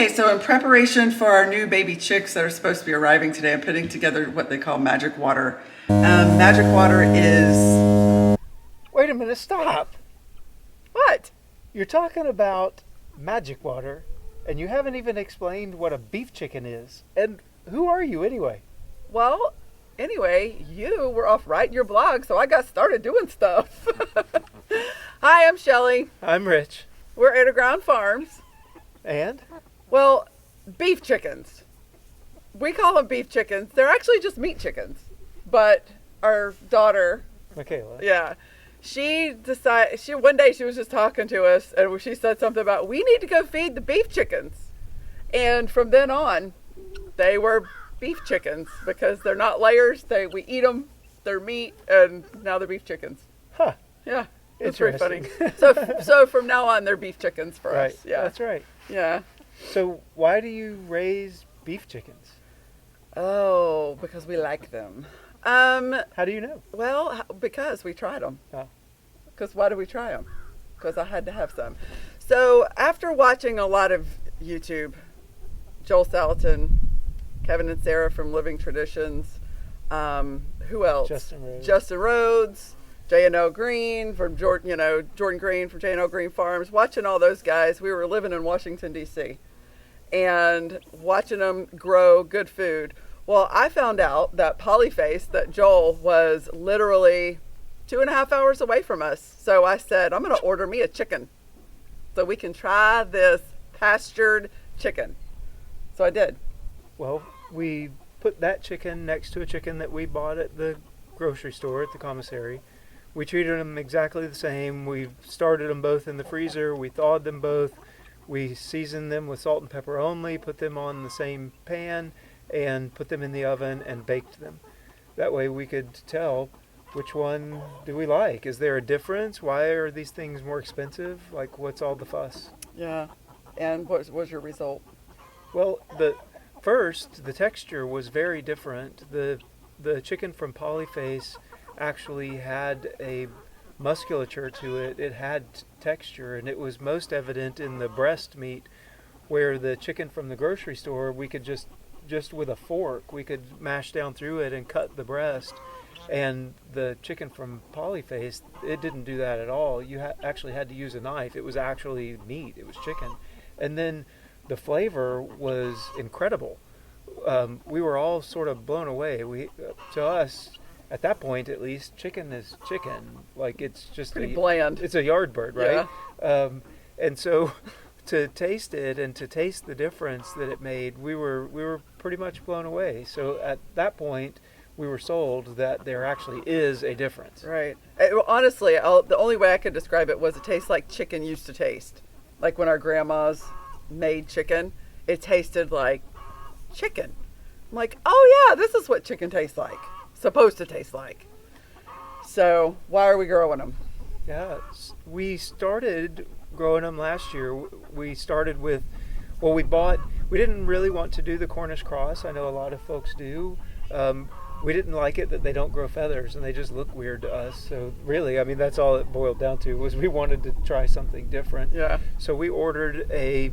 Okay, so in preparation for our new baby chicks that are supposed to be arriving today, I'm putting together what they call magic water. Magic water is... Wait a minute, stop. What? You're talking about magic water, and you haven't even explained what a beef chicken is. And who are you anyway? Well, anyway, you were off writing your blog, so I got started doing stuff. Hi, I'm Shelley. I'm Rich. We're Underground Farms. And? Well, beef chickens. We call them beef chickens. They're actually just meat chickens. But our daughter, Michaela. she decided, one day she was just talking to us and she said something about, we need to go feed the beef chickens. And from then on, they were beef chickens because they're not layers. We eat them, they're meat, and now they're beef chickens. Huh. Yeah. It's pretty funny. Interesting. So from now on, they're beef chickens for Right. us. Yeah. That's right. Yeah. So why do you raise beef chickens? Oh, because we like them. How do you know? Well, because we tried them. Oh. Because why do we try them? Because I had to have some. So after watching a lot of YouTube, Joel Salatin, Kevin and Sarah from Living Traditions, who else? Justin Rhodes, J&O Green from Jordan Green from J&O Green Farms. Watching all those guys, we were living in Washington, D.C. and watching them grow good food. Well, I found out that Polyface, that Joel, was literally 2.5 hours away from us. So I said, I'm going to order me a chicken so we can try this pastured chicken. So I did. Well, we put that chicken next to a chicken that we bought at the grocery store at the commissary. We treated them exactly the same. We started them both in the freezer. We thawed them both. We seasoned them with salt and pepper only, put them on the same pan, and put them in the oven and baked them. That way we could tell which one do we like. Is there a difference? Why are these things more expensive? Like, what's all the fuss? Yeah. And what was your result? Well, the texture was very different. The chicken from Polyface actually had a musculature to it. It had texture, and it was most evident in the breast meat, where the chicken from the grocery store, we could just with a fork, we could mash down through it and cut the breast. And the chicken from Polyface, it didn't do that at all. You actually had to use a knife. It was actually meat. It was chicken. And then the flavor was incredible. We were all sort of blown away. To us, at that point at least, chicken is chicken. Like, it's just pretty bland. It's a yard bird, right? Yeah. And so to taste it and to taste the difference that it made, we were pretty much blown away. So at that point, we were sold that there actually is a difference. Right. Honestly, the only way I could describe it was it tastes like chicken used to taste. Like when our grandmas made chicken, it tasted like chicken. I'm like, oh yeah, this is what chicken tastes like. Supposed to taste like. So why are we growing them? Yeah, we started growing them last year. We started with, we didn't really want to do the Cornish cross. I know a lot of folks do. We didn't like it that they don't grow feathers and they just look weird to us. So really, I mean, that's all it boiled down to, was we wanted to try something different. Yeah. So we ordered a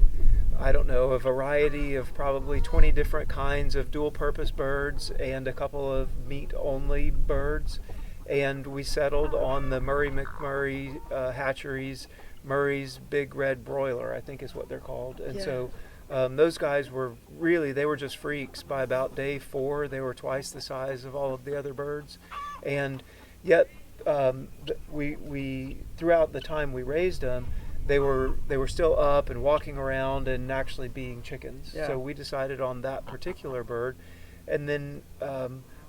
variety of probably 20 different kinds of dual purpose birds and a couple of meat only birds. And we settled on the Murray McMurray hatcheries, Murray's Big Red Broiler, I think is what they're called. And so those guys were just freaks. By about day 4, they were twice the size of all of the other birds. And yet we throughout the time we raised them, they were still up and walking around and actually being chickens. Yeah. So we decided on that particular bird. And then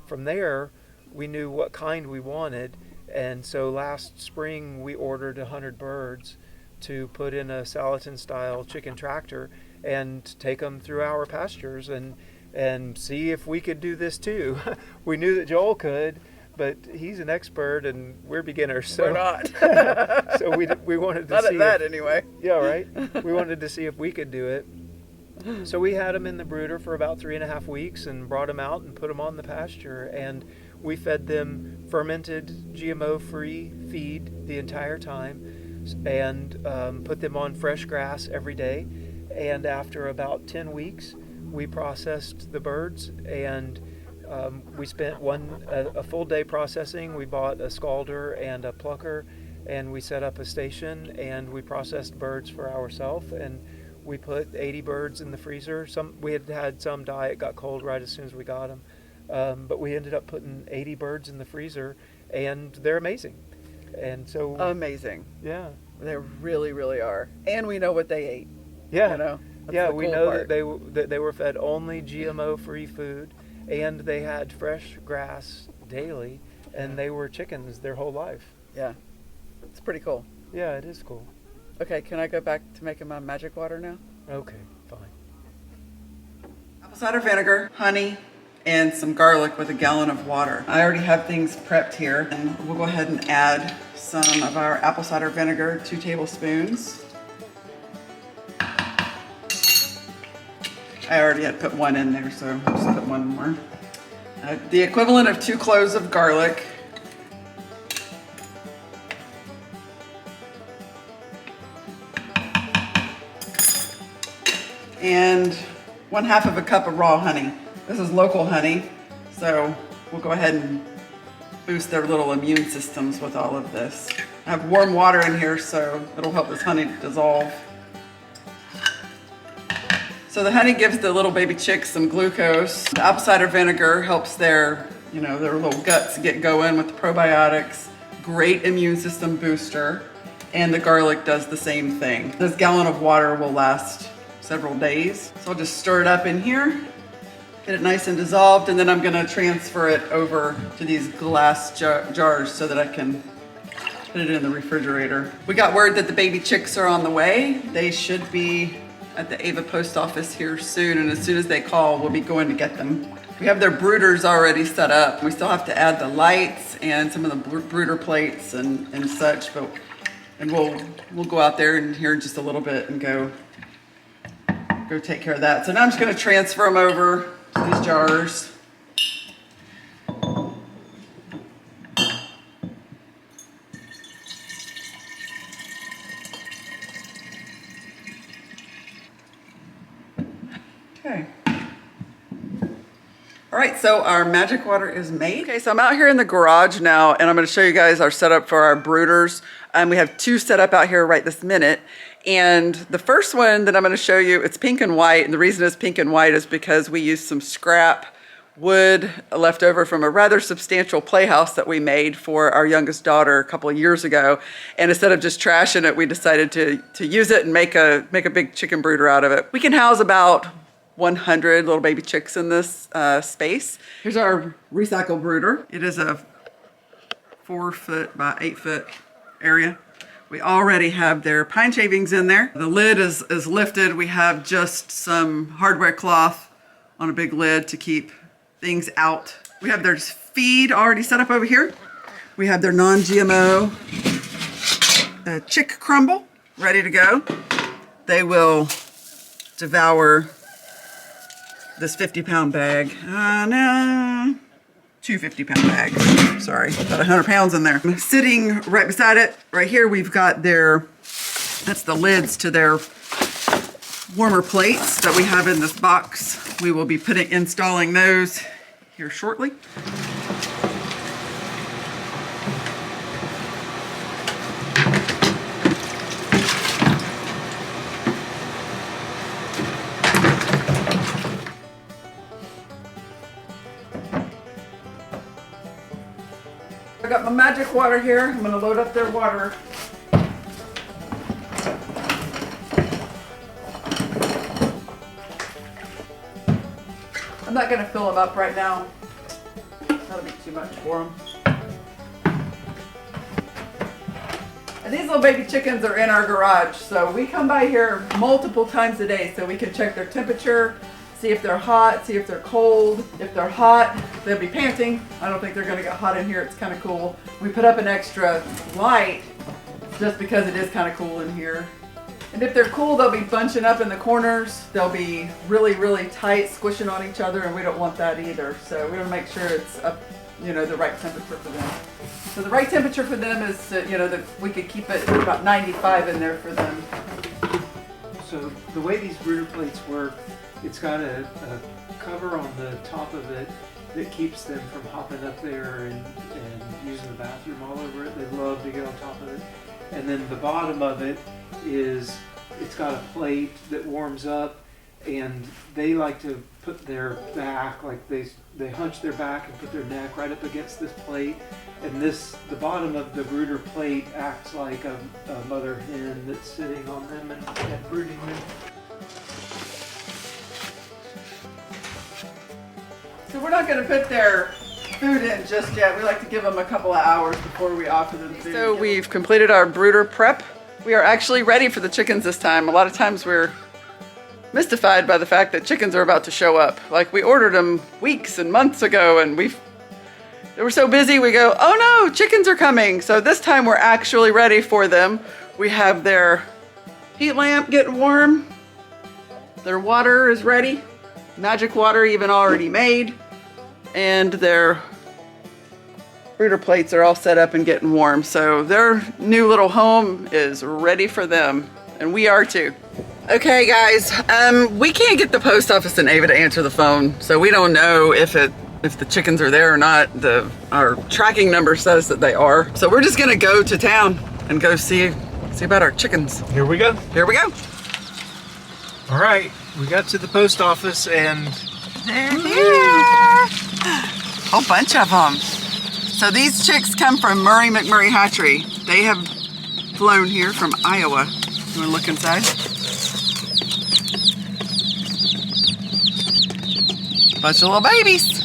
from there, we knew what kind we wanted. And so last spring, we ordered 100 birds to put in a Salatin-style chicken tractor and take them through our pastures and see if we could do this too. We knew that Joel could, but he's an expert and we're beginners. So we're not. So we wanted to not see at that anyway. Yeah, right. We wanted to see if we could do it. So we had them in the brooder for about 3.5 weeks and brought them out and put them on the pasture, and we fed them fermented GMO-free feed the entire time and put them on fresh grass every day. and after about 10 weeks, we processed the birds, and we spent a full day processing. We bought a scalder and a plucker, and we set up a station, and we processed birds for ourselves, and we put 80 birds in the freezer. We had some die. It got cold right as soon as we got them, but we ended up putting 80 birds in the freezer, and they're amazing. And so amazing. Yeah, they really, really are. And we know what they ate. Yeah, you know. Yeah, we know that they were fed only GMO-free food, and they had fresh grass daily, and they were chickens their whole life. Yeah, it's pretty cool. Yeah, it is cool. Okay, can I go back to making my magic water now? Okay, fine. Apple cider vinegar, honey, and some garlic with a gallon of water. I already have things prepped here, and we'll go ahead and add some of our apple cider vinegar, 2 tablespoons. I already had put 1 in there, so I'll just put 1 more. The equivalent of 2 cloves of garlic. And 1/2 of a cup of raw honey. This is local honey, so we'll go ahead and boost their little immune systems with all of this. I have warm water in here, so it'll help this honey dissolve. So the honey gives the little baby chicks some glucose. The apple cider vinegar helps their little guts get going with the probiotics. Great immune system booster. And the garlic does the same thing. This gallon of water will last several days. So I'll just stir it up in here, get it nice and dissolved, and then I'm gonna transfer it over to these glass jars so that I can put it in the refrigerator. We got word that the baby chicks are on the way. They should be at the Ava post office here soon, and as soon as they call, we'll be going to get them. We have their brooders already set up. We still have to add the lights and some of the brooder plates and such, and we'll go out there in here in just a little bit and go take care of that. So now I'm just gonna transfer them over to these jars. Okay. All right, so our magic water is made. Okay, so I'm out here in the garage now, and I'm gonna show you guys our setup for our brooders. We have 2 set up out here right this minute. And the first one that I'm gonna show you, it's pink and white, and the reason it's pink and white is because we used some scrap wood left over from a rather substantial playhouse that we made for our youngest daughter a couple of years ago. And instead of just trashing it, we decided to use it and make a big chicken brooder out of it. We can house about 100 little baby chicks in this space. Here's our recycle brooder. It is a 4 foot by 8 foot area. We already have their pine shavings in there. The lid is lifted. We have just some hardware cloth on a big lid to keep things out. We have their feed already set up over here. We have their non-GMO chick crumble ready to go. They will devour this 50-pound bag. No, 2 50-pound bags. Sorry, about 100 pounds in there. Sitting right beside it, right here, we've got that's the lids to their warmer plates that we have in this box. We will be installing those here shortly. I got my magic water here. I'm going to load up their water. I'm not going to fill them up right now. That'll be too much for them. And these little baby chickens are in our garage, so we come by here multiple times a day so we can check their temperature, see if they're hot, see if they're cold. If they're hot, they'll be panting. I don't think they're gonna get hot in here. It's kind of cool. We put up an extra light just because it is kind of cool in here. And if they're cool, they'll be bunching up in the corners. They'll be really, really tight, squishing on each other, and we don't want that either. So we want to make sure it's up, the right temperature for them. So the right temperature for them is, that we could keep it about 95 in there for them. So the way these brooder plates work, it's got a cover on the top of it that keeps them from hopping up there and using the bathroom all over it. They love to get on top of it. And then the bottom of it is, it's got a plate that warms up, and they like to put their back, like they hunch their back and put their neck right up against this plate. And the bottom of the brooder plate acts like a mother hen that's sitting on them and brooding them. So we're not going to put their food in just yet. We like to give them a couple of hours before we offer them food. So we've completed our brooder prep. We are actually ready for the chickens this time. A lot of times we're mystified by the fact that chickens are about to show up. Like, we ordered them weeks and months ago, and they were so busy, we go, oh no, chickens are coming. So this time we're actually ready for them. We have their heat lamp getting warm. Their water is ready. Magic water even already made. And their brooder plates are all set up and getting warm. So their new little home is ready for them. And we are too. Okay guys, we can't get the post office in Ava to answer the phone. So we don't know if the chickens are there or not. Our tracking number says that they are. So we're just gonna go to town and go see about our chickens. Here we go. Here we go. All right, we got to the post office and they're here. Whole bunch of them. So these chicks come from Murray McMurray Hatchery. They have flown here from Iowa. You wanna look inside? Bunch of little babies.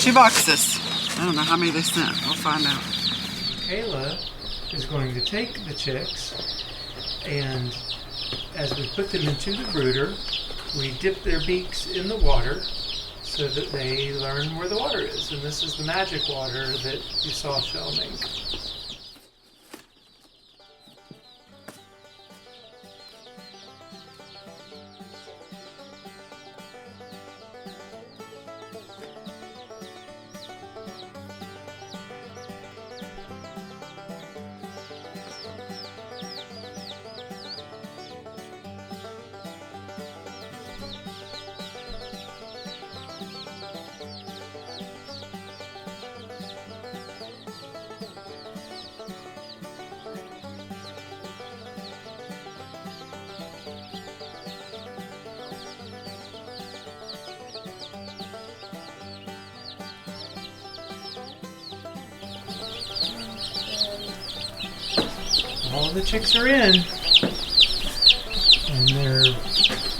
2 boxes. I don't know how many they sent. We'll find out. Kayla is going to take the chicks, and as we put them into the brooder, we dip their beaks in the water so that they learn where the water is. And this is the magic water that you saw Shell make. All the chicks are in, and they're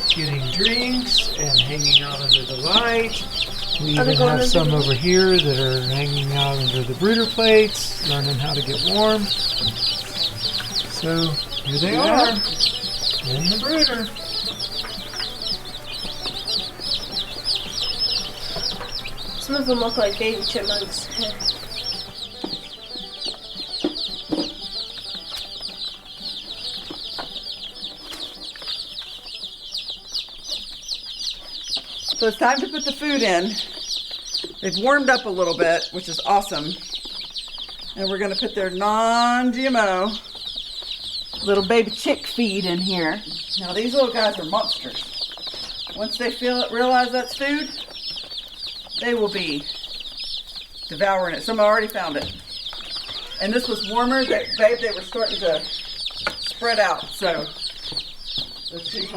getting drinks and hanging out under the light. We even have some over here that are hanging out under the brooder plates, learning how to get warm. So here they are in the brooder. Some of them look like baby chipmunks. So it's time to put the food in. They've warmed up a little bit, which is awesome. And we're gonna put their non-GMO little baby chick feed in here. Now these little guys are monsters. Once they realize that's food, they will be devouring it. Someone already found it. And this was warmer, they were starting to spread out, so let's see.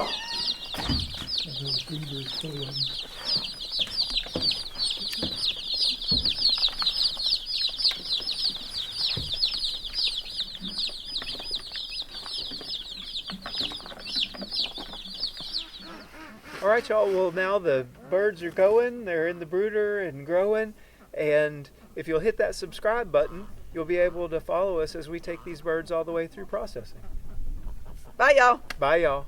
All right, y'all. Well, now the birds are going. They're in the brooder and growing. And if you'll hit that subscribe button, you'll be able to follow us as we take these birds all the way through processing. Bye, y'all. Bye, y'all.